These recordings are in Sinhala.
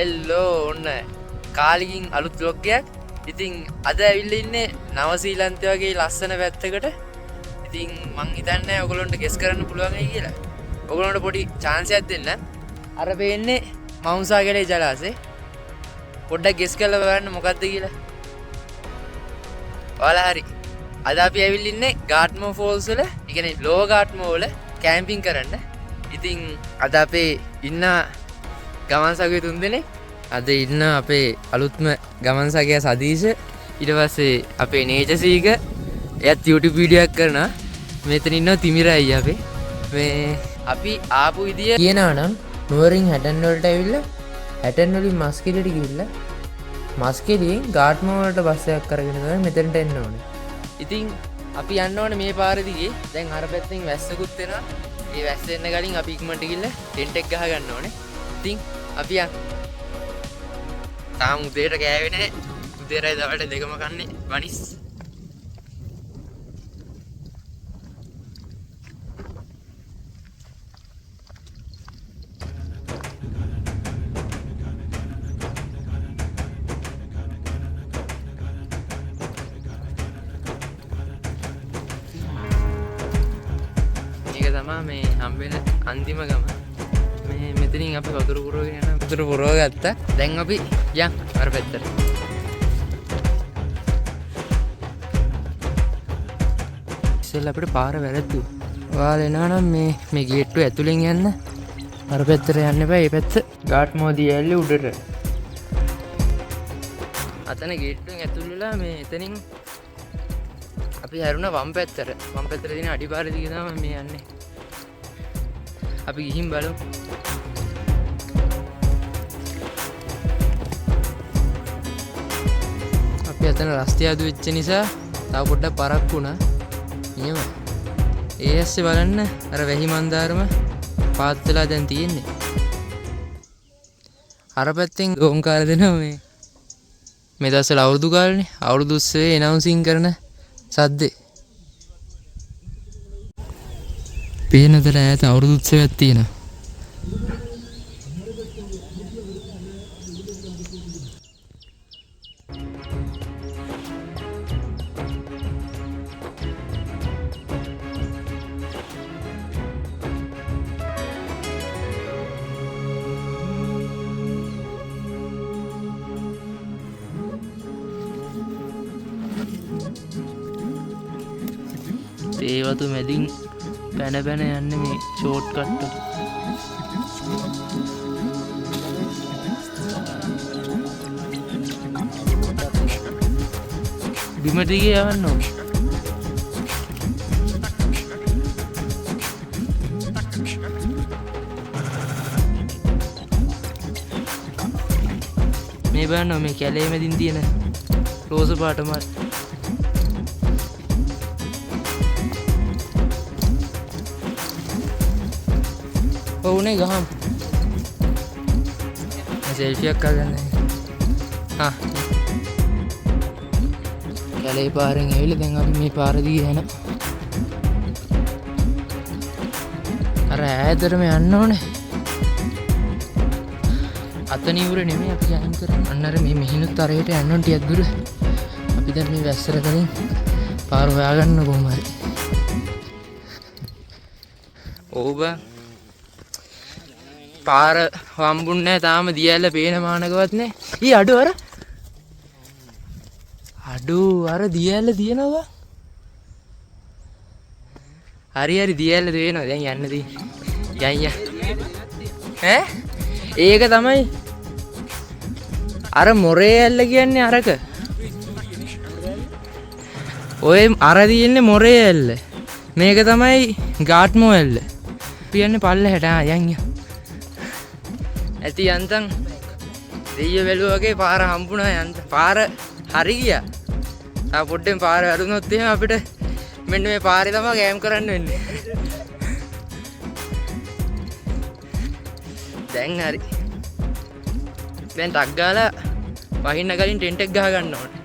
හෙල්ලෝ ඔන්න කාලිකින් අලුත් බ්ලොග් එකක්. ඉතින් අද ඇවිල්ලා ඉන්නේ නවසීලන්තය වගේ ලස්සන පැත්තකට. ඉතින් මං හිතන්නේ ඔයගොල්ලන්ට ගෙස් කරන්න පුළුවන් වෙයි කියලා. ඔයගොල්ලන්ට පොඩි chance එකක් දෙන්න. අර වෙන්නේ මවුන්සාගලේ ජලාශේ. පොඩ්ඩක් ගෙස් කරලා බලන්න මොකද්ද කියලා. ඔයාලා හරි. අද අපි ඇවිල්ලා ඉන්නේ ගාට්මෝ ෆෝල්ස් වල, ඒ කියන්නේ ලෝ ගාට්මෝ වල කැම්පින් කරන්න. ඉතින් අද අපේ ඉන්න ගමන් සගය තුන්දෙනෙක්. අද ඉන්න අපේ අලුත්ම ගමන් සගය සදීෂ. ඊට පස්සේ අපේ නේජසීක. එයාත් YouTube වීඩියෝ එකක් කරනවා. මෙතන ඉන්නවා තිමිරයි අපේ. මේ අපි ආපු විදිය කියනවා නම් නුවරින් හැටන් වලට ඇවිල්ලා හැටන් වලින් මස්කෙලියට ගිහිල්ලා මස්කෙලියෙන් ගාට්මෝ වලට බස් එකක් අරගෙන තමයි මෙතනට එන්න ඕනේ. ඉතින් අපි යන්න ඕනේ මේ පාර දිගේ. දැන් අර පැත්තෙන් වැස්සකුත් එනවා. ඒ වැස්ස එන්න කලින් අපි ඉක්මනට ගිහිල්ලා ටෙන්ට් එක ගහ ගන්න ඕනේ. ඉතින් අපි යන්. තාම උදේට කෑවේ නැහැ. උදේටයි දවල්ට දෙකම කන්නේ වනිස්. මේ හම්බෙන අන්තිම ගම. මේ මෙතනින් අපි වතුර පුරවගෙන යනවා. වතුර පුරව ගත්තා. දැන් අපි යන් අර පැත්තට. ඉස්සෙල්ලා අපිට පාර වැරද්දුවා. ඔයාලා එනවා නම් මේ ගේට්ටුව ඇතුලෙන් යන්න. අර පැත්තට යන්න එපා. මේ පැත්ත ගාට්මෝ දියැලේ උඩට. අතන ගේට්ටුවෙන් ඇතුල් වෙලා මේ එතනින් අපි හැරුණා වම් පැත්තට. වම් පැත්තට තියෙන අඩිපාර දිගේ තමයි මේ යන්නේ. අපි ගිහින් බලමු. අපි අතන රස්තිය අදු වෙච්ච නිසා තව පොඩ්ඩක් පරක්කු වුණා. නියම. ඒ ඇස්සේ බලන්න අර වැහි මන්දාරම පාත් වෙලා දැන් තියෙන්නේ. අර පැත්තෙන් ගෝංකාර දෙනවා මේ දවස්වල අවුරුදු කාලනේ. අවුරුදු උත්සවේ එනවුන්සින් කරන සද්දේ. පේනදට ඈත අවුරුදු උත්සවයක් තියෙනවා. ඒවතු මැදින් පැන පැන යන්නේ මේ ෂෝට් කට් එක. බිම දිගේ යවන්න ඕනේ. මේ බලන්න මේ කැලේ මැදින් තියෙන රෝස පාට මල්. ඔවුනේ ගහම්. සෙල්ෆි එකක් ගන්න. කැලේ පාරෙන් ඇවිල්ලා දැන් අපි මේ පාර දිගේ යනවා. අර ඈතටම යන්න ඕනේ. අතන ඉවුරේ නෙමෙයි අපි යන්න කරන්නේ. අන්න අර මේ මෙහිනුත් අරයට යන්න ඕනේ ටිකක් දුර. අපි දැන් මේ වැස්සට කලින් පාර හොයාගන්න කොහොම හරි. ඕබ පාර හම්බුන්නේ නැහැ තාම. දියැල පේන මානකවත් නැහැ. ඊ අඩු අර දියැල තියෙනවා. හරි දියැල තියෙනවා. දැන් යන්න තියෙන්නේ. යන්න. ඒක තමයි අර මොරේ ඇල්ල කියන්නේ අරක. ඔය අර තියෙන්නේ මොරේ ඇල්ල. මේක තමයි ගාට්මෝ ඇල්ල. පියන්නේ පල්ලෙහාට යන්න. ඇති යන්තම් දෙයිය බැලුවා වගේ පාර හම්බුණා යන්ත. පාර හරි ගියා. තා පොඩ්ඩෙන් පාර වැරුණොත් එහෙම අපිට මෙන්න මේ පාරේ තමයි ගෑම් කරන්න වෙන්නේ. දැන් හරි. දැන් ටක් ගාලා වහින්න කලින් ටෙන්ට් එක ගහ ගන්න ඕනේ.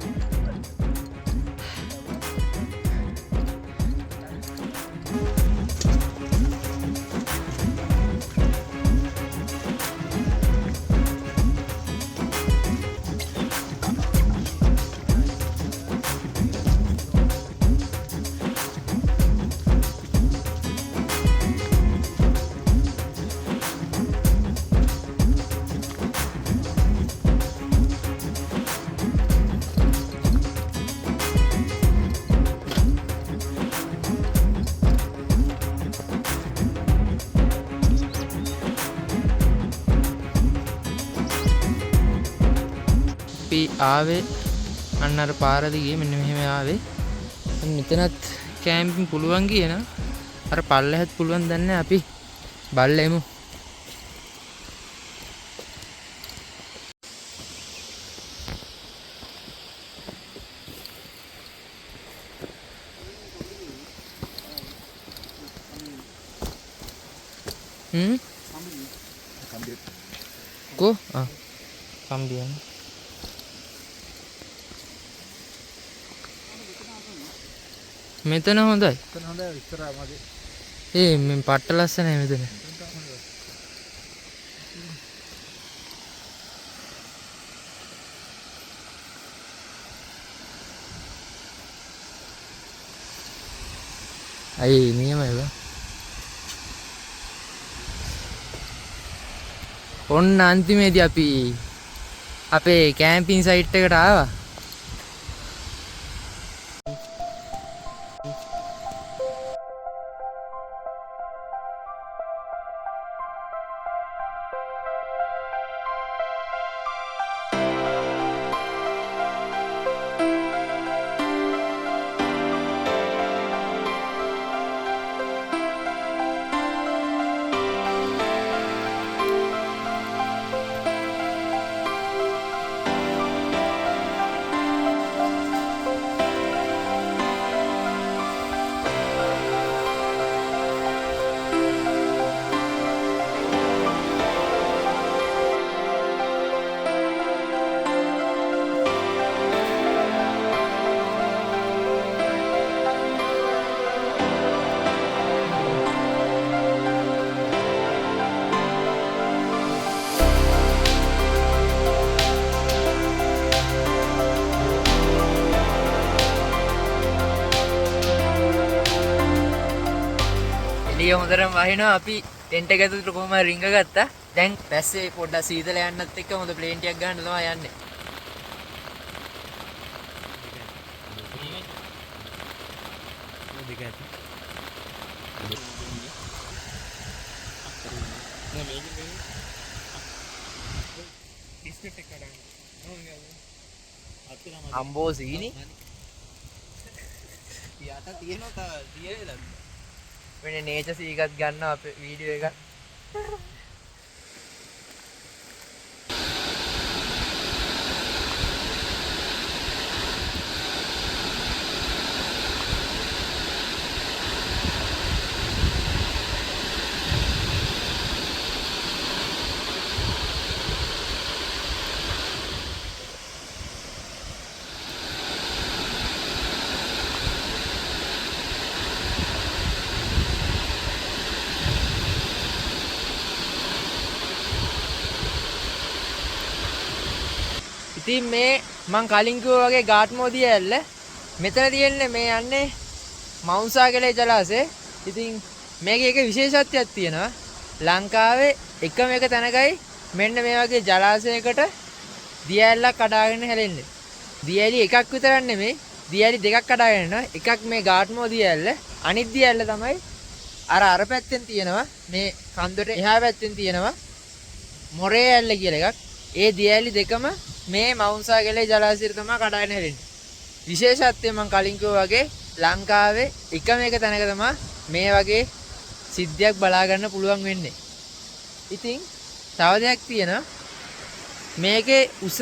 ආවේ අන්න අර පාර දිගේ මෙන්න මෙහෙම ආවේ. මෙතනත් කැම්පින් පුළුවන් කියන අර පල්ලෙහත් පුළුවන් දන්නේ අපි බලෙමු. Ko කම්බියන මෙතන හොඳයි. ඒ මෙන් පට්ට ලස්සනයි මෙතන. අයි නියමයි බා. ඔන්න අන්තිමේදී අපි අපේ කැම්පින් සයිට් එකට ආවා. එළිය හොඳටම වහිනවා. අපි ටෙන්ට් එක ඇතුළට කොහොම හරි රිංග ගත්තා. දැන් පැස්සේ පොඩ්ඩක් සීතල යන්නත් එක්ක හොඳ ප්ලේන් ටිකක් ගන්න තමයි යන්නේ. අම්බෝ සීනි යට තියෙනවා තියෙන්නේ වෙන නේචර් සීගත් ගන්න අපේ වීඩියෝ එක. ඉතින් මේ මං කලින් කිව්වා වගේ ගාට්මෝදිය ඇල්ල මෙතන තියෙන්නේ මේ යන්නේ මවුන්සාගලේ ජලාශය. ඉතින් මේකේ එක විශේෂත්වයක් තියෙනවා. ලංකාවේ එකම එක තැනකයි මෙන්න මේ වගේ ජලාශයකට දිය ඇල්ලක් කඩාගෙන හැලෙන්නේ. දිය ඇලි එකක් විතරක් නෙමෙයි, දිය ඇලි දෙකක් කඩාගෙන යනවා. එකක් මේ ගාට්මෝදිය ඇල්ල, අනිත් දිය ඇල්ල තමයි අර පැත්තෙන් තියෙනවා. මේ කන්දට එහා පැත්තෙන් තියෙනවා මොරේ ඇල්ල කියලා එකක්. ඒ දිය ඇලි දෙකම මේ මවුන්සාගලේ ජලාශය තමයි කඩාගෙන හැලෙන්නේ. විශේෂත්වය මම කලින් කිව්වා වගේ ලංකාවේ එකම එක තැනක තමයි මේ වගේ සිද්ධියක් බලා ගන්න පුළුවන් වෙන්නේ. ඉතින් තව දෙයක් තියෙනවා. මේකේ උස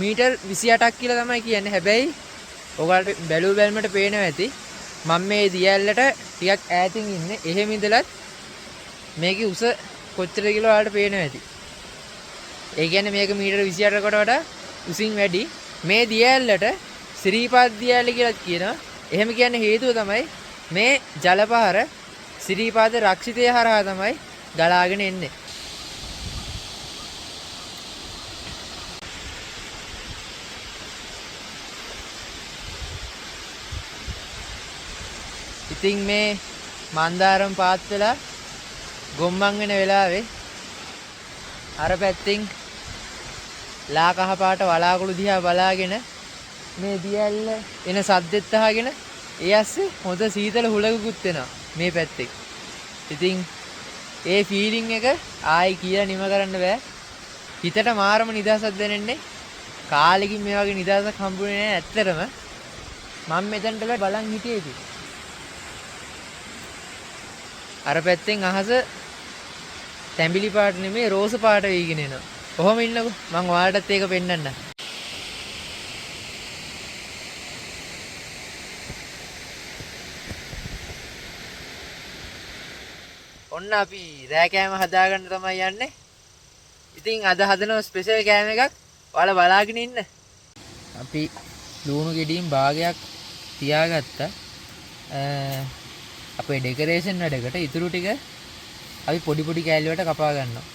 මීටර් 28ක් කියලා තමයි කියන්නේ. හැබැයි ඔයාලට බැලුව බැලමට පේනවා ඇති. මම මේ දියැලට ටිකක් ඈතින් ඉන්නේ. එහෙම ඉඳලත් මේකේ උස කොච්චරද කියලා ඔයාලට පේනවා ඇති. ඒ කියන්නේ මේක මීටර් 28කට වඩා උසින් වැඩි. මේ දියැලට ශ්‍රීපාද දියැල කියලා කියනවා. එහෙම කියන්නේ හේතුව තමයි මේ ජලපහර ශ්‍රීපාද රක්ෂිතය හරහා තමයි ගලාගෙන එන්නේ. ඉතින් මේ මන්දාරම් පාත් වෙලා ගොම්මන් වෙන වෙලාවේ අර පැත්තෙන් ලා කහ පාට වලාකුළු දිහා බලාගෙන මේ දියැල්ල එන සද්දෙත් අහගෙන ඒ ඇස්සේ හොඳ සීතල හුලකුත් වෙනවා මේ පැත්තේ. ඉතින් ඒ ෆීලිං එක ආයි කියලා නිම කරන්න බෑ. හිතට මාරම නිදහසක් දැනෙන්නේ කාලෙකින් මේ වගේ නිදහසක් හම්බුනේ නැහැ ඇත්තටම. මම මෙතනට බලන් හිටියේ ඉතින්. අර පැත්තෙන් අහස තැඹිලි පාට නෙමෙයි රෝස පාට වෙයිගෙන එනවා. කොහොම ඉන්නකෝ මම ඔයාලටත් ඒක පෙන්නන්න. ඔන්න අපි රෑ කෑම හදාගන්න තමයි යන්නේ. ඉතින් අද හදන ස්පෙෂල් කෑම එකක් ඔයාලා බලාගෙන ඉන්න. අපි ලුණු ගෙඩියෙන් භාගයක් තියාගත්තා. අපේ ඩෙකරේෂන් වැඩකට ඉතුරු ටික අපි පොඩි පොඩි කෑලි වලට කපා ගන්නවා.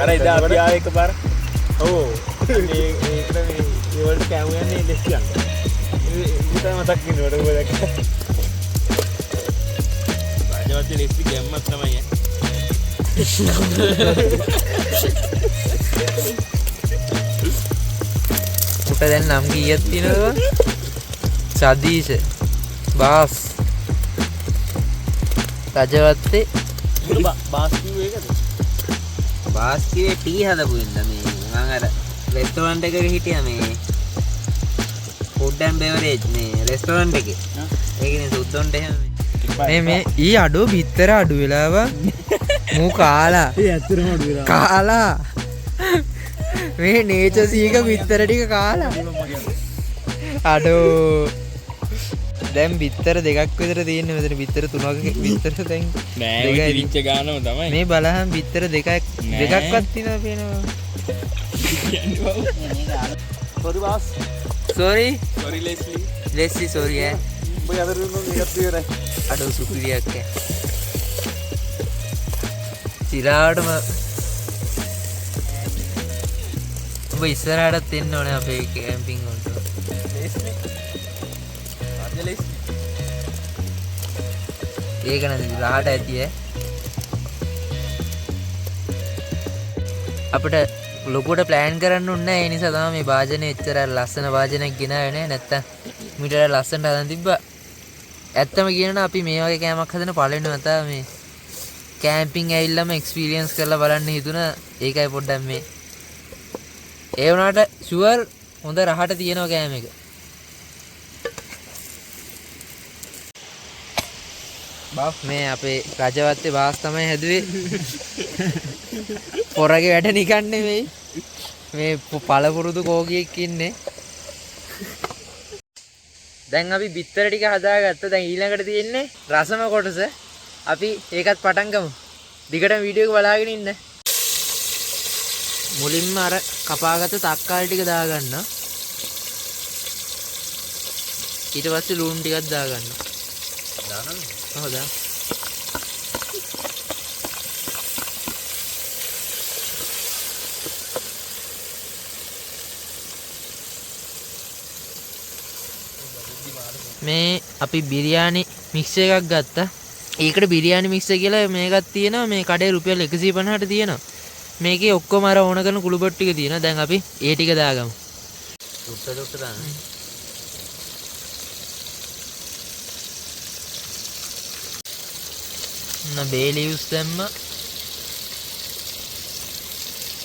අර එදා අපි ආවේ එකපාර. ඔව්. ඒකට මේ වලට කැමු යන්නේ දෙස්සියන්. ඒක මතක් වෙනවට ඔබ දැක්කා. රාජවත්ති ලෙස්ලි ගැම්මක් තමයි ඈ. උට දැන් නම් කීයක් තියෙනවද? සදීෂ, බාස්, රජවත්ති, බාස් කිව්වේ ඒකද? බාස් කිව්වේ ටී හදපු ඉන්න මේ මම අර රෙස්ටෝරන්ට් එකක හිටියා මේ ෆුඩ් ඇන්ඩ් බෙවරේජ් මේ රෙස්ටෝරන්ට් එකේ. ඒකනේ සුද්දොන්ට එහෙම මේ ඊ අඩෝ බිත්තර අඩු වෙලාව මූ කාලා. ඒ ඇත්තටම අඩු වෙලා. කාලා. මේ නේචර් සීක බිත්තර ටික කාලා. අඩෝ. දැන් බිත්තර දෙකක් විතර තියෙන්නේ මෙතන බිත්තර තුනක බිත්තර දැන් නෑ ඔය තිරිච්ච ගානම තමයි. මේ බලහන් බිත්තර දෙකක්වත් තියෙනවා පේනවා. සෝරි බාස්. Sorry Leslie. ලෙස්ලි සෝරි ඈ. ඔබ යදරුනෝ මේකත් ඉවරයි. අඩෝ සුපිරියක් ඈ. සිරාටම ඔබ ඉස්සරහටත් එන්න ඕනේ අපේ කැම්පින් වලට. ලෙස්ලි. අද ලෙස්ලි. ඒක නේද රහට ඇති ඈ. අපිට ලොකුවට ප්ලෑන් කරන්න ඕනේ නැහැ. ඒ නිසා තමයි මේ වාදනේ එච්චර ලස්සන වාදනයක් ගෙනාවේ නැහැ. නැත්තම් මීට වඩා ලස්සනට හදන් තිබ්බා. ඇත්තම කියනවා අපි මේ වගේ කෑමක් හදන පළවෙනි වතාව මේ කැම්පින් ඇවිල්ලාම එක්ස්පීරියන්ස් කරලා බලන්න හිතුණා. ඒකයි පොඩ්ඩක් මේ. ඒ වුණාට ෂුවර් හොඳ රහට තියෙනවා කෑම එක. බාස් මේ අපේ රජවත්තේ බාස් තමයි හැදුවේ. පොරගේ වැඩ නිකන් නෙමෙයි. මේ පළපුරුදු කෝකියෙක් ඉන්නේ. දැන් අපි බිත්තර ටික හදාගත්තා. දැන් ඊළඟට තියෙන්නේ රසම කොටස. අපි ඒකත් පටන් ගමු. දිගටම වීඩියෝ එක බලාගෙන ඉන්න. මුලින්ම අර කපාගත්ත තක්කාලි ටික දාගන්න. ඊට පස්සේ ලුණු ටිකක් දාගන්න. දානවද? හොඳයි. මේ අපි බිරියානි මික්ස් එකක් ගත්තා. ඒකට බිරියානි මික්ස් කියලා මේකක් තියෙනවා. මේ කඩේ රුපියල් 150ට තියෙනවා. මේකේ ඔක්කොම අර ඕන කරන කුළුපොට් ටික තියෙනවා. දැන් අපි ඒ ටික දාගමු. සුට්ට දාන්න. බේ ලීව්ස් දැම්ම.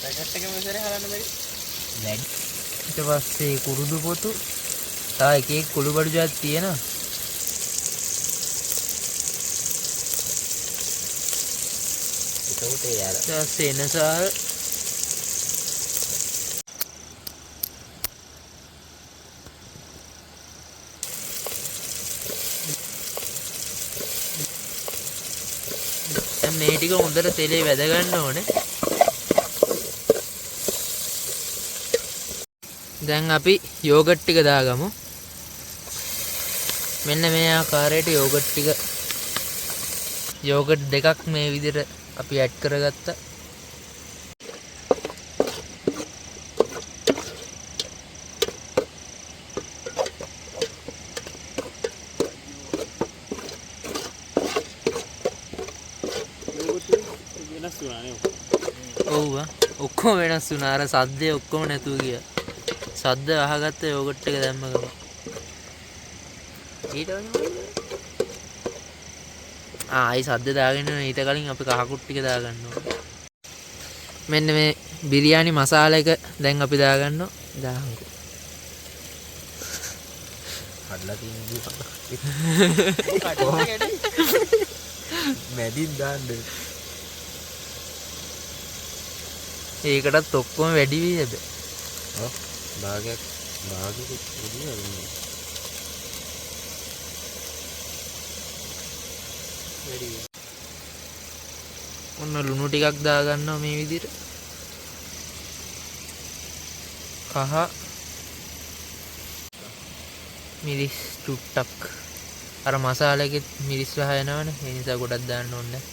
පැකට් එකම ඉස්සරහ හලන්න බැරි. ඊට පස්සේ කුරුදු පොතු තා එකේ කුළු බඩු ජාති තියෙනවා. ඒකට යාර සෙනසාල් මේ ටික හොඳට තෙලේ වැද ගන්න ඕනේ. දැන් අපි යෝගට් ටික දාගමු. මෙන්න මේ ආකාරයට යෝගට් දෙකක් මේ විදිහට අපි ඇඩ් කරගත්තා. වෙනස් වුණා නේ. ඔව් ඔක්කොම වෙනස් වුණා. අර සද්දේ ඔක්කොම නැතුව ගියා. සද්ද අහගත්ත යෝගට් එක දැම්ම ගම. ඊට ආයි සද්ද දාගෙන ඊට කලින් අපි කහකුට් ටික දාගන්න ඕනේ. මෙන්න මේ බිරියානි මසාලා එක දැන් අපි දාගන්නවා. දාහංකෝ. කඩලා තියෙන දේ මැදින් දාන්න. ඒකටත් ඔක්කොම වැඩි වී හැබැයි. ඔව් භාගයක් විදිහට වැඩි. ඔන්න ලුණු ටිකක් දාගන්නවා මේ විදිහට. කහ මිරිස් චුට්ටක්. අර මසාලෙකෙත් මිරිස් රහ එනවනේ. ඒ නිසා ගොඩක් දාන්න ඕනේ.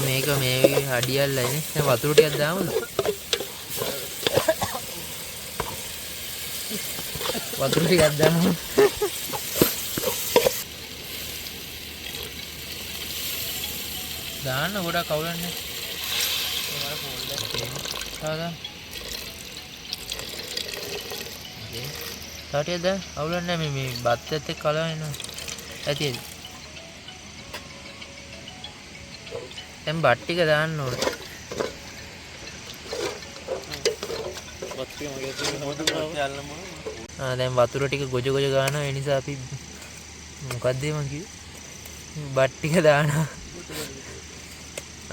මේක මේ අඩියල්ලයි නේ. දැන් වතුර ටිකක් දාමුද? වතුර ටිකක් දාමු. දාන්න ගොඩක් කවුලන්නේ. දාන්න. තාටියද අවුලන්නේ මේ බත් එක්ක කලවනවා. ඇතිද? දැන් බත් ටික දාන්න ඕනේ. දැන් වතුර ටික ගොජ ගන්නවා. ඒ නිසා අපි මොකක්ද මං කිව්වේ? බත් ටික දානවා.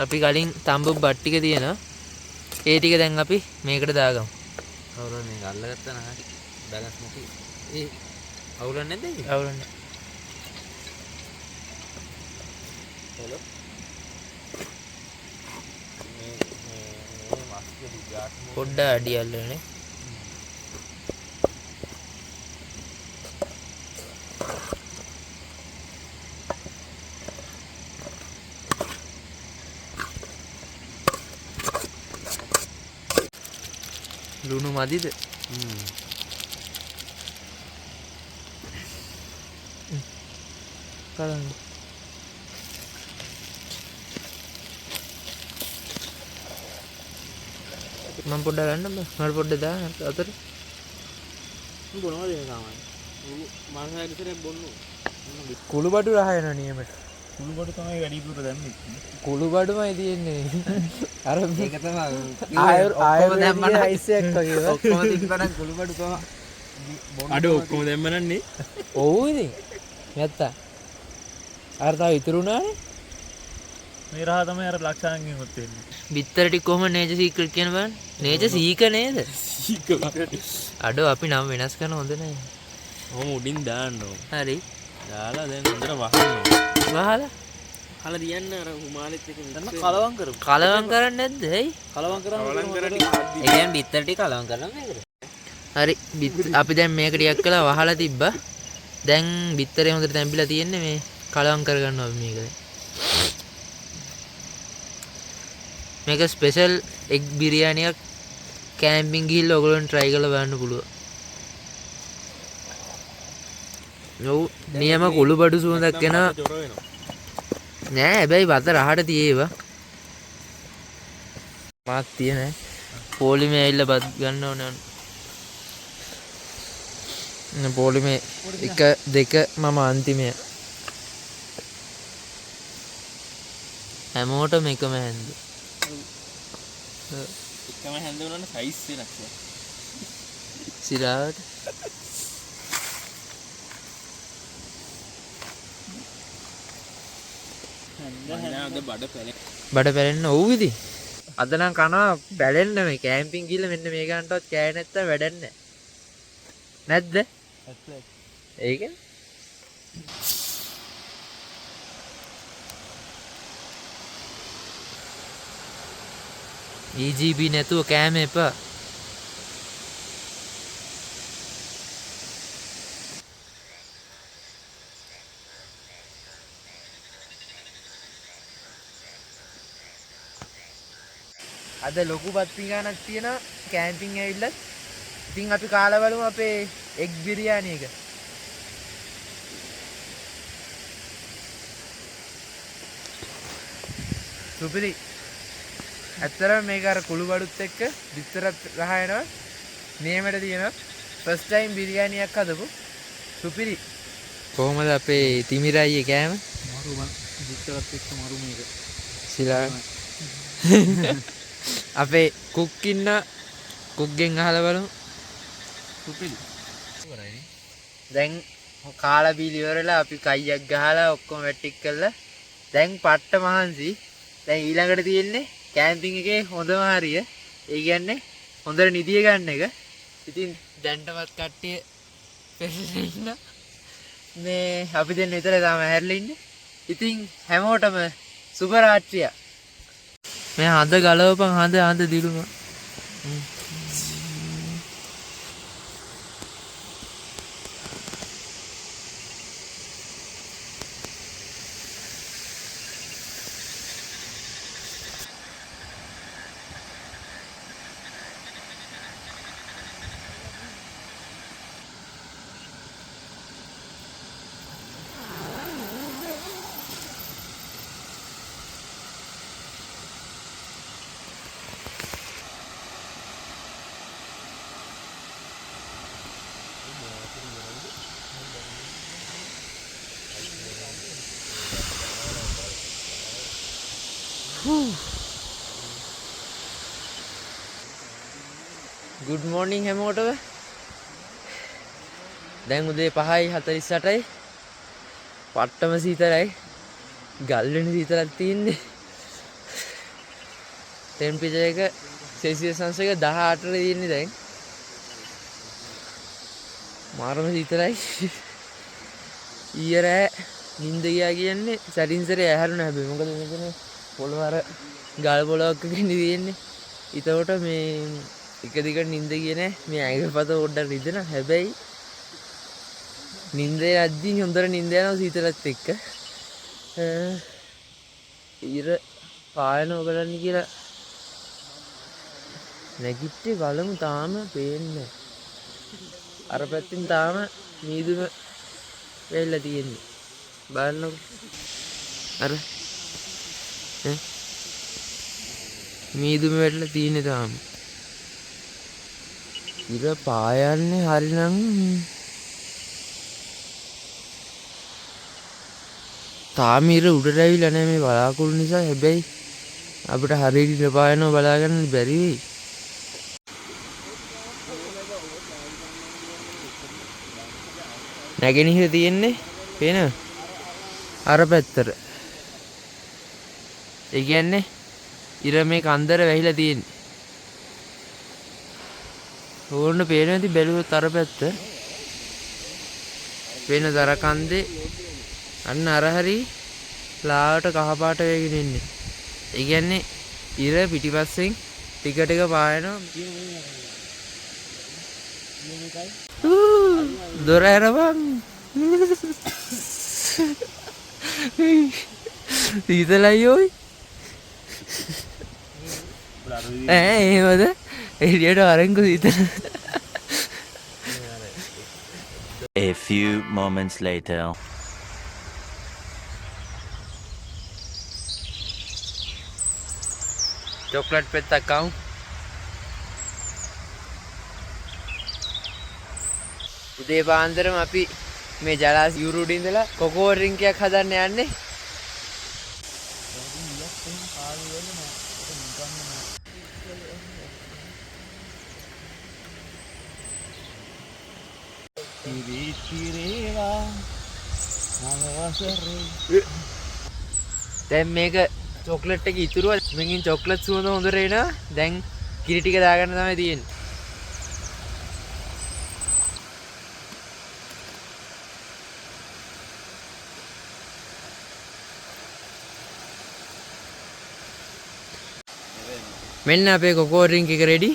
අපි කලින් තඹු බත් ටික තියෙනවා. ඒ ටික දැන් අපි මේකට දාගමු. අවුලන්නේ අල්ලගත්තා නා හරි. බැලන්ස් නැති. අවුලන්නේ නැද්ද? අවුලන්නේ. හලෝ. පොඩ්ඩ අඩියල්ලනේ. ලුණු මදිද? කරන්න. මම පොඩ්ඩක් ගන්න බෑ. මම පොඩ්ඩක් දාන්න අතට. බොනවද මේ සාමාන්‍ය? මාංශය විතරක් බොන්නු. කුළු බඩු රහ වෙනවා නියමට. කුළු බඩු තමයි වැඩි දුර දැම්මේ. කුළු බඩුමයි තියෙන්නේ. අර ඒක තමයි ආයුර්වේදික අයිස් එකක් වගේ. ඔක්කොම තිබ්බනම් කුළු බඩු තමයි. අඩ ඔක්කොම දැම්මනන්නේ. ඔව් ඉතින්. නැත්තා. අර තාම ඉතුරුනානේ. මේ රහ තමයි අර ලක්ෂාංගෙන් හොත් වෙන්නේ. බිත්තර ටික කොහම නේජ සීක්‍රට් කියන බලන්න. නේජ සීක නේද? සීක. අඩෝ අපි නම් වෙනස් කරන හොඳ නැහැ. ඔහොම උඩින් දාන්න ඕන. හරි. දාලා දැන් හොඳට වහන්න ඕන. වහලා හලා තියන්න අර හුමාලෙත් එක මෙතන කලවම් කරමු. කලවම් කරන්නේ නැද්ද? ඇයි? කලවම් කරන්නේ ඒ කියන්නේ බිත්තර ටික කලවම් කරනවා මේකද? හරි. අපි දැන් මේක ටිකක් කළා වහලා තිබ්බා. දැන් බිත්තරේ හොඳට තැම්බිලා තියෙන්නේ මේ කලවම් කරගන්නවා අපි මේක දැන්. මේක ස්පෙෂල් එග් බිරියානියක් කැම්පින් ගිහිල්ලා ඔයගොල්ලෝ try කරලා බලන්න පුළුවන්. ඔව් නියම කුළු බඩු සුවඳක් එනවා. නෑ හැබැයි වත රහට තියේවා. මාත් තිය නෑ. පොලිමේ ඇවිල්ලා බත් ගන්න ඕනේ. පොලිමේ 1 2 මම අන්තිමේ. හැමෝටම එකම හැන්ද. කම හැන්ද වුණාට සයිස් වෙනස් සිරාවට අද බඩ පැලෙන බඩ පැලෙන්න ඕව ඉතින් අද නම් කනවා පැලෙන්න මේ කැම්පින් ගිහලා මෙන්න මේ ගන්නටවත් කෑ නැත්තම් වැඩක් නැහැ නැද්ද ඒක EGB නැතුව කෑම එපා අද ලොකු පත්ති ගානක් තියෙනවා කැම්පින් ඇවිල්ලා ඉතින් අපි කාලා බලමු අපේ එග් බිරියානි එක සුපිරි ඇත්තටම මේක අර කුළු බඩුත් එක්ක විතරත් ගහනවා නියමයට තියෙනවා ෆස්ට් ටයිම් බිරියානියක් හදපු සුපිරි කොහමද අපේ තිමිරයි කෑම මරු මං විතරත් එක්ක මරු මේක සිලා අපේ කුක් ඉන්න කුක්ගෙන් අහලා බලමු සුපිරි දැන් කාලා බීලි ඉවරලා අපි කයියක් ගහලා ඔක්කොම වැටික් කළා දැන් පට්ට මහන්සි දැන් ඊළඟට තියෙන්නේ කැම්පින් එකේ හොඳම හරිය ඒ කියන්නේ හොඳට නිදිය ගන්න එක ඉතින් දැන්ටවත් කට්ටිය පෙරලෙන්න මේ අපි දෙන්න විතර තාම හැරලා ඉන්නේ ඉතින් හැමෝටම සුබ රාත්‍රියක් මේ හඳ ගලවපන් හඳ දිලුම good morning හැමෝටම දැන් උදේ 5:48යි පට්ටම සීතලයි ගල් වෙන සීතලක් තියෙන්නේ ටෙම්පරේචර් එක සෙල්සියස් අංශ එක 18ට තියෙන්නේ දැන් මාරම සීතලයි ඊයේ රෑ නිින්ද ගියා කියන්නේ සැරින් සැරේ ඇහැරුණා හැබැයි මොකද මෙතන පොළොව අර ගල් පොළොවක් වගේ තියෙන්නේ ඊතකොට මේ එක දිගට නිින්ද ගියේ නෑ මේ ඇඟපත පොඩ්ඩක් රිදෙනවා හැබැයි නිින්දේ යද්දී හොඳට නිින්ද යනවා සීතලත් එක්ක ඊර පායන ඔයගලන් කියලා නැගිට්ටේ බලමු තාම පේන්නේ අර පැත්තෙන් තාම මීදුම වෙලා තියෙන්නේ බලන්නකො අර මීදුම වෙලා තියෙන්නේ තාම ඉර පායන්නේ හරිනම් තාම ඉර උඩට ඇවිල්ලා නැහැ මේ බලාකුළු නිසා හැබැයි අපිට හරියට ඉර පායනවා බලාගන්න බැරි වෙයි නැගෙනහිර තියෙන්නේ පේනවද අර පැත්තට ඒ කියන්නේ ඉර මේ කන්දර වැහිලා තියෙන්නේ ඕන්න පේන ඇති බැලුවොත් අර පැත්ත පේන දර කන්දේ අන්න අර හරි ලාවට කහපාට වෙගෙන ඉන්නේ ඒ කියන්නේ ඉර පිටිපස්සෙන් ටික ටික පායනවා දොර ඇරපන් සීතලයි ඔයි එහෙමද එළියට අරන්කෝ සීතල A few moments later. Chocolate පෙත්තක් කවුම් උදේ පාන්දරම අපි මේ ජලාශ යුරුඩ ඉඳලා කොකෝ ඩ්‍රින්ක් එකක් හදන්න යන්නේ තිරේවා මම වසරේ දැන් මේක චොක්ලට් එක ඉතුරුව මේකින් චොක්ලට් සුවඳ හොඳට එනවා. දැන් කිරි ටික දාගන්න තමයි තියෙන්නේ. මෙන්න අපේ කොකෝ ඩ්‍රින්ක් එක රෙඩි.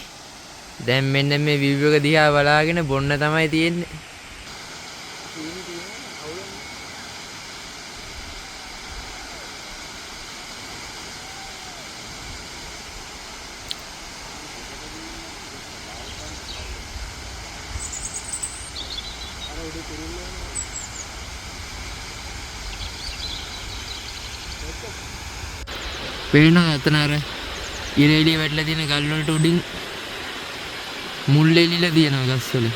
දැන් මෙන්න මේ view එක දිහා බලාගෙන බොන්න තමයි තියෙන්නේ. පේනවා අතන අර ඉරේලිය වැටලා තියෙන ගල් වලට උඩින් මුල් එලිලා තියෙනවා ගස්වල.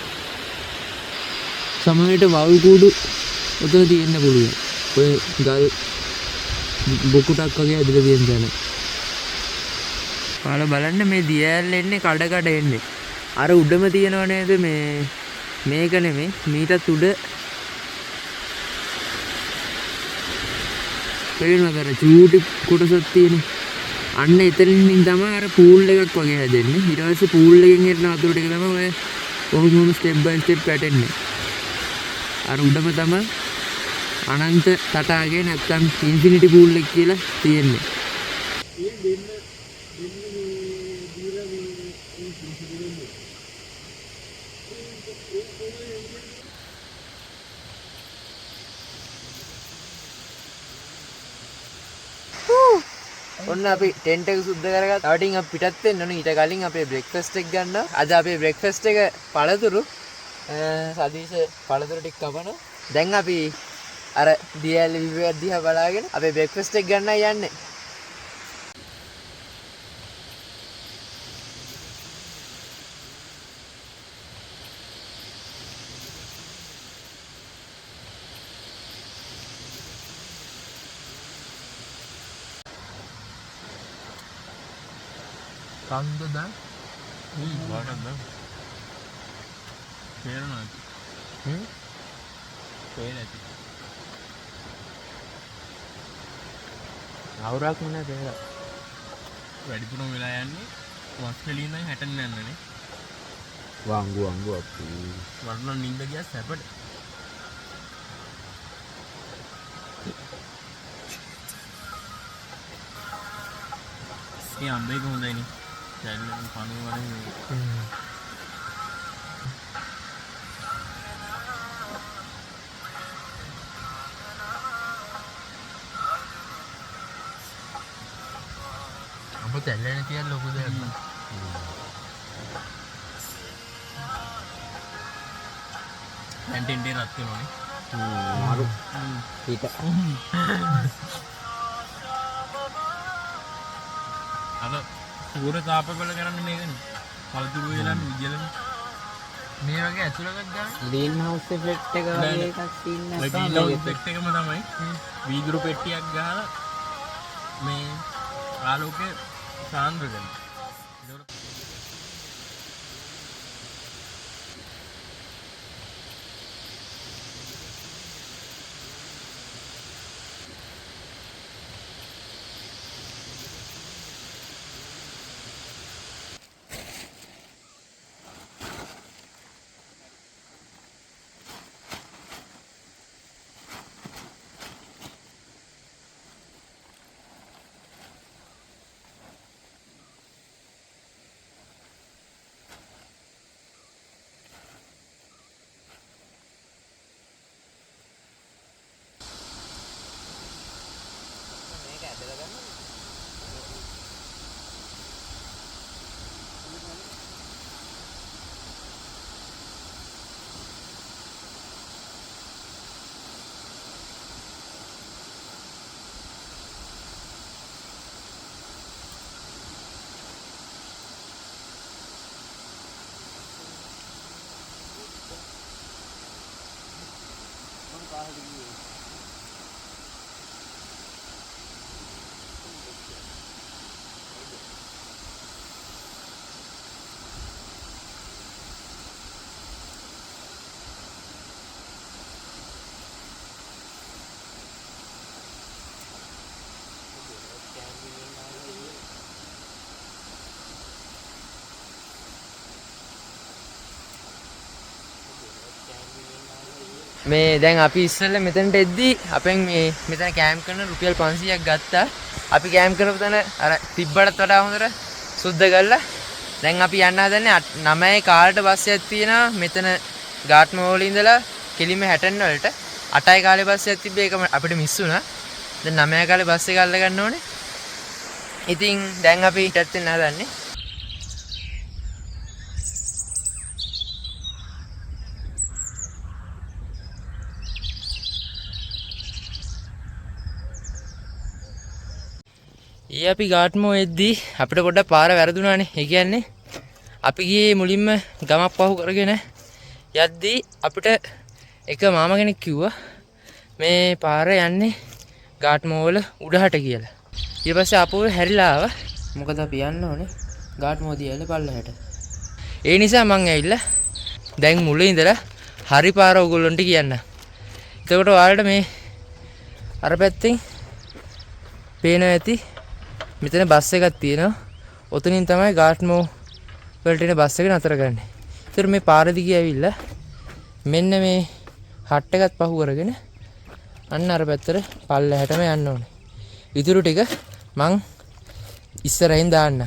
සමහරවිට වව් කුඩු උතන තියෙන්න පුළුවන්. ඔය ගල් බොකුටක් වගේ ඇදලා තියෙන තැන. ඔයාලා බලන්න මේ දියැල්ල එන්නේ කඩ කඩ එන්නේ. අර උඩම තියෙනව නේද මේක නෙමෙයි මීටත් උඩ පේනවද අර චූටි කොටසක් තියෙන්නේ. අන්න එතනින් තමයි අර පූල් එකක් වගේ හැදෙන්නේ. ඊට පස්සේ පූල් එකෙන් එන වතුර ටික තමයි ඔය කොහොම ස්ටෙප් බයි ස්ටෙප් වැටෙන්නේ. අර උඩම තමයි අනන්ත තටාගේ නැත්තම් ඉන්ෆිනිටි පූල් එක කියලා තියෙන්නේ. ඔන්න අපි ටෙන්ට් එක සුද්ධ කරගත්තා. තව ටිකක් අපි පිටත් වෙන්න ඕනේ. ඊට කලින් අපේ බ්‍රෙක්ෆාස්ට් එක ගන්නවා. අද අපේ බ්‍රෙක්ෆාස්ට් එක පළතුරු සදීෂ පළතුරු ටික කපනවා. දැන් අපි අර දියැල විවර් දිහා බලාගෙන අපේ බ්‍රෙක්ෆාස්ට් එක ගන්නයි යන්නේ. කන්දද වාටද පේනවා පේනති අවුරක් මොන පේලා වැඩිපුරම වෙලා යන්නේ වස් වලින් ඉඳන් හැටෙන්න යන්නනේ වංගු අප්පු වරුණ නිින්ද ගියා සැපට ඒ අම්බේක හොඳයිනේ දැන් පණුව වලින් අප තැල්ලෙන තියන ලොකු දෙයක්. ඇන්ටෙන්ටේ රත් වෙනෝනේ. මාරු පිට අර සූර තාපවල කරන්නේ මේකනේ. පළතුරු වේලන් විජලන මේ වගේ ඇතුළකට ගන්න ග්‍රීන් හවුස් එෆෙක්ට් එක වගේ එකක් තියෙන ඔය නැත්නම් ගීලෝ ඉෆෙක්ට් එකම තමයි. වීදුරු පෙට්ටියක් ගහලා මේ ආලෝකය සාන්ද්‍ර කරනවා. මේ දැන් අපි ඉස්සෙල්ලා මෙතනට එද්දි අපෙන් මේ මෙතන කැම්ප් කරන රුපියල් 500ක් ගත්තා. අපි කැම්ප් කරපු තැන අර තිබ්බටත් වඩා හොඳට සුද්ධ කරලා දැන් අපි යන්න හදන්නේ 9 කාලට බස් එකක් තියෙනවා මෙතන ගාට්මෝ වල ඉඳලා කෙලිම 60 වලට 8යි කාලේ බස් එකක් තිබ්බේ ඒක අපිට මිස් වුණා. දැන් 9 කාලේ බස් එක අල්ල ගන්න ඕනේ. ඉතින් දැන් අපි ඊටත් වෙන්න හදන්නේ. අපි ගාට්මෝ එද්දී අපිට පොඩ්ඩක් පාර වැරදුනානේ. ඒ කියන්නේ අපි ගියේ මුලින්ම ගමක් පහු කරගෙන යද්දී අපිට එක මාමා කෙනෙක් කිව්වා මේ පාර යන්නේ ගාට්මෝ වල උඩහට කියලා. ඊට පස්සේ අපෝ හැරිලා ආවා. මොකද අපි යන්න ඕනේ ගාට්මෝ දියල පල්ලෙහාට. ඒ නිසා මං ඇවිල්ලා දැන් මුලින් ඉඳලා හරි පාර ඔයගොල්ලන්ට කියන්න. එතකොට ඔයාලට මේ අර පැත්තෙන් පේනවා ඇති මෙතන බස් එකක් තියෙනවා. ඔතනින් තමයි ගාට්මෝ වලට එන බස් එක නතර කරන්නේ. ඒතර මේ පාර දිගේ ඇවිල්ලා මෙන්න මේ හට් එකත් පහු කරගෙන අන්න අර පැත්තට පල්ලෙහාටම යන්න ඕනේ. ඉතුරු ටික මං ඉස්සරහින් දාන්න.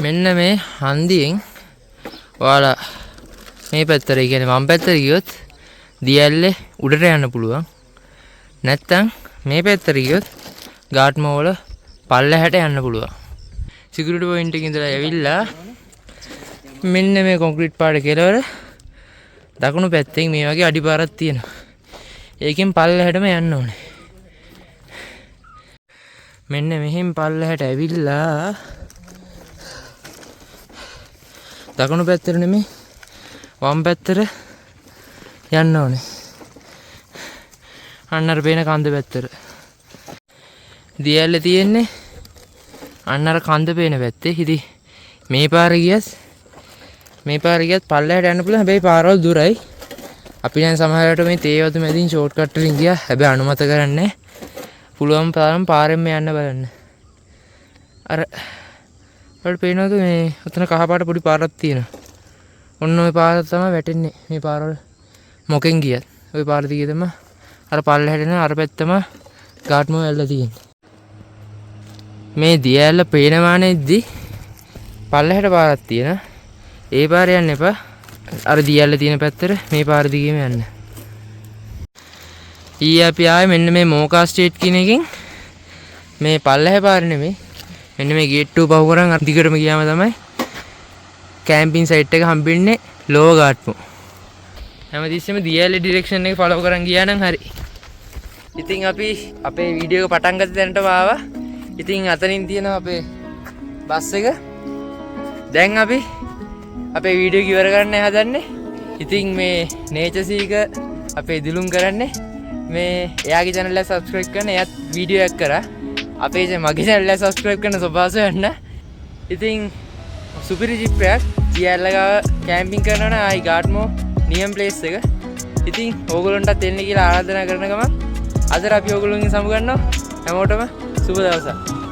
මෙන්න මේ හන්දියෙන් ඔයාලා මේ පැත්තට කියන්නේ වම් පැත්තට ගියොත් දියැල්ලේ උඩට යන්න පුළුවන්. නැත්තම් මේ පැත්තට ගියොත් ගාට්මෝ වල පල්ලෙහාට යන්න පුළුවන්. සිකියුරිටි පොයින්ට් එකේ ඉඳලා ඇවිල්ලා මෙන්න මේ කොන්ක්‍රීට් පාඩේ කෙළවර දකුණු පැත්තෙන් මේ වගේ අඩිපාරක් තියෙනවා. ඒකෙන් පල්ලෙහාටම යන්න ඕනේ. මෙන්න මෙහෙන් පල්ලෙහාට ඇවිල්ලා දකුණු පැත්තට නෙමෙයි වම් පැත්තට යන්න ඕනේ. අන්න අර පේන කන්ද පැත්තට. දියැල්ල තියෙන්නේ අන්න අර කන්ද පේන පැත්තේ. ඉතින් මේ පාරේ ගියත් පල්ලෙහාට යන්න පුළුවන්. හැබැයි පාරවල් දුරයි. අපි දැන් සමහරවිට මේ තේවතු මැදින් ෂෝට් කට් වලින් ගියා. හැබැයි අනුමත කරන්නේ පුළුවන් තරම් පාරෙන්ම යන්න බලන්න. අර වල පේනවද මේ උතන කහපාට පොඩි පාරක් තියෙනවා. ඔන්න ওই පාර තමයි වැටෙන්නේ. මේ පාරවල මොකෙන් ගියත් ওই පාර දිගේ තමයි අර පල්ලෙහාට යන අර පැත්තම ගාට්මෝ ඇල්ල තියෙන්නේ. මේ දියැල්ල පේනවානේද්දි පල්ලෙහාට පාරක් තියෙනවා. ඒ පාරේ යන්න එපා. අර දියැල්ල තියෙන පැත්තට මේ පාර දිගේම යන්න. අපි ආයේ මෙන්න මේ මෝකා ස්ට්‍රීට් කියන එකෙන් මේ පල්ලෙහා පාර නෙමෙයි. මෙන්න මේ ගේට් 2 පහු කරන් අර දිගටම ගියාම තමයි කැම්පින් සයිට් එක හම්බෙන්නේ ලෝව ගාට්මෝ. හැමතිස්සෙම දියැල්ල ඩිරෙක්ෂන් එක ෆලෝ කරන් ගියා නම් හරි. ඉතින් අපි අපේ වීඩියෝ එක පටන් ගත්ත තැනටම ආවා. ඉතින් අතනින් තියෙනවා අපේ බස් එක. දැන් අපි අපේ වීඩියෝ එක ඉවර කරන්න හදන්නේ. ඉතින් මේ නේචර් අපේ දිලුම් කරන්නේ මේ එයාගේ channel එක subscribe කරන්න. එයාත් වීඩියෝ එකක් කරා. අපේ මගේ channel එක subscribe කරන්න සබාසෝ යන්න. ඉතින් සුපිරි trip එකක්. දියැල්ල ගාව කැම්පින් කරනවා නම් ආයි ගාට්මෝ නියම් ප්ලේස් එක. ඉතින් ඕගොල්ලන්ටත් එන්න කියලා ආරාධනා කරන ගමන් අද අපි ඕගොල්ලෝගෙන් සමු ගන්නවා. හැමෝටම සුබ දවසක්.